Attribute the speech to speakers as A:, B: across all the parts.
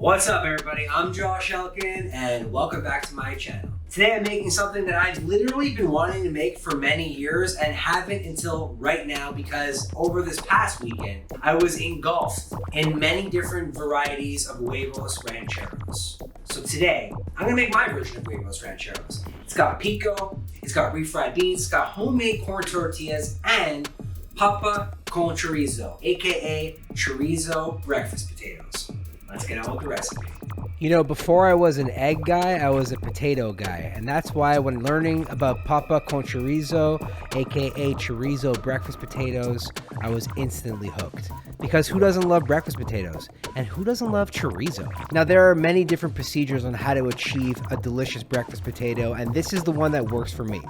A: What's up everybody, I'm Josh Elkin and welcome back to my channel. Today I'm making something that I've literally been wanting to make for many years and haven't until right now because over this past weekend I was engulfed in many different varieties of huevos rancheros. So today I'm gonna make my version of huevos rancheros. It's got pico, it's got refried beans, it's got homemade corn tortillas, and papa con chorizo, aka chorizo breakfast potatoes. Let's get on with the recipe.
B: You know, before I was an egg guy, I was a potato guy. And that's why when learning about papa con chorizo, aka chorizo breakfast potatoes, I was instantly hooked. Because who doesn't love breakfast potatoes? And who doesn't love chorizo? Now, there are many different procedures on how to achieve a delicious breakfast potato, and this is the one that works for me.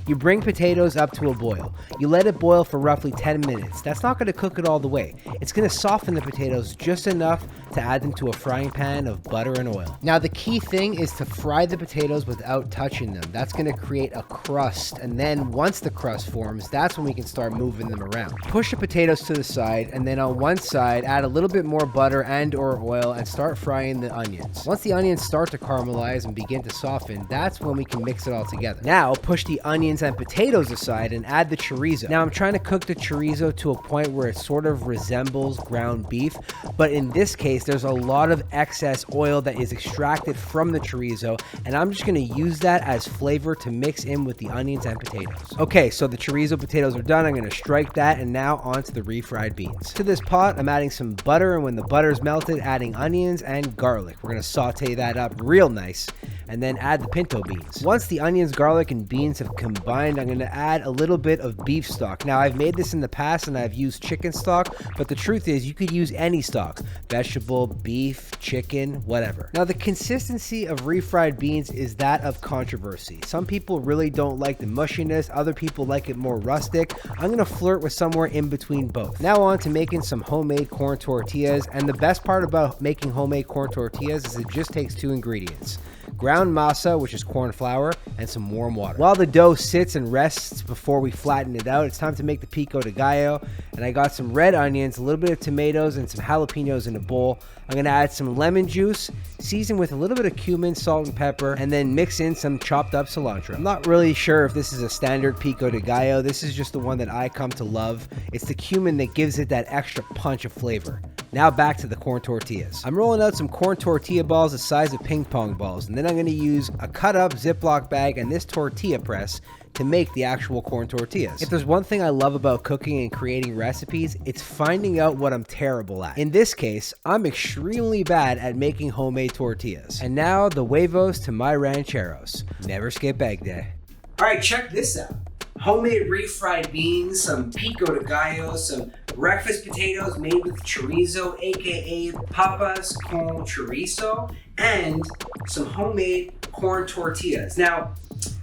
B: You bring potatoes up to a boil. You let it boil for roughly 10 minutes. That's not going to cook it all the way. It's going to soften the potatoes just enough to add them to a frying pan of butter and oil. Now, the key thing is to fry the potatoes without touching them. That's going to create a crust, and then once the crust forms, that's when we can start moving them around. Push the potatoes to the side, and then on one side, add a little bit more butter and or oil and start frying the onions. Once the onions start to caramelize and begin to soften, that's when we can mix it all together. Now, push the onions and potatoes aside and add the chorizo. Now, I'm trying to cook the chorizo to a point where it sort of resembles ground beef, but in this case, there's a lot of excess oil that is extracted from the chorizo, and I'm just going to use that as flavor to mix in with the onions and potatoes. Okay, so the chorizo potatoes are done. I'm going to strike that, and now onto the refried beans. To this pot, I'm adding some butter, and when the butter's melted, adding onions and garlic. We're going to saute that up real nice, and then add the pinto beans. Once the onions, garlic, and beans have combined, I'm going to add a little bit of beef stock. Now, I've made this in the past, and I've used chicken stock, but the truth is you could use any stock. Vegetable, beef, chicken, whatever. Now, the consistency of refried beans is that of controversy. Some people really don't like the mushiness, other people like it more rustic. I'm going to flirt with somewhere in between both. Now on to making some homemade corn tortillas, and the best part about making homemade corn tortillas is it just takes 2 ingredients. Ground masa, which is corn flour, and some warm water. While the dough sits and rests before we flatten it out, it's time to make the pico de gallo, and I got some red onions, a little bit of tomatoes, and some jalapenos in a bowl. I'm going to add some lemon juice, season with a little bit of cumin, salt, and pepper, and then mix in some chopped up cilantro. I'm not really sure if this is a standard pico de gallo. This is just the one that I come to love. It's the cumin that gives it that extra punch of flavor. Now back to the corn tortillas. I'm rolling out some corn tortilla balls the size of ping pong balls, and then I'm going to use a cut up Ziploc bag and this tortilla press to make the actual corn tortillas. If there's one thing I love about cooking and creating recipes, it's finding out what I'm terrible at. In this case, I'm extremely bad at making homemade tortillas. And now the huevos to my rancheros. Never skip egg day.
A: All right, check this out. Homemade refried beans, some pico de gallo, some breakfast potatoes made with chorizo, aka papas con chorizo, and some homemade corn tortillas. Now,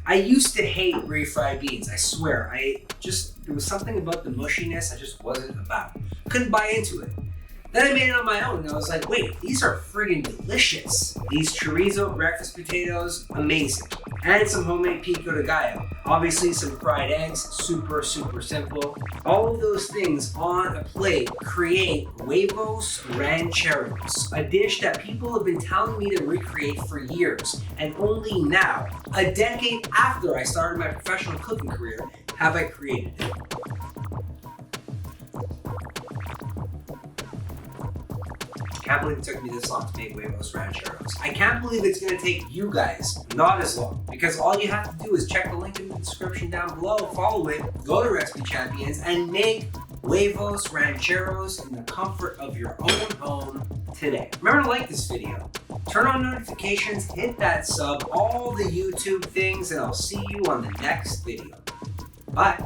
A: I used to hate refried beans, I swear. There was something about the mushiness I just wasn't about. Couldn't buy into it. Then I made it on my own, and I was like, wait, these are friggin' delicious. These chorizo breakfast potatoes, amazing. And some homemade pico de gallo. Obviously some fried eggs, super simple. All of those things on a plate create huevos rancheros, a dish that people have been telling me to recreate for years. And only now, a decade after I started my professional cooking career, have I created it. I can't believe it took me this long to make huevos rancheros. I can't believe it's going to take you guys not as long, because all you have to do is check the link in the description down below, follow it, go to Recipe Champions, and make huevos rancheros in the comfort of your own home today. Remember to like this video, turn on notifications, hit that sub, all the YouTube things, and I'll see you on the next video. Bye.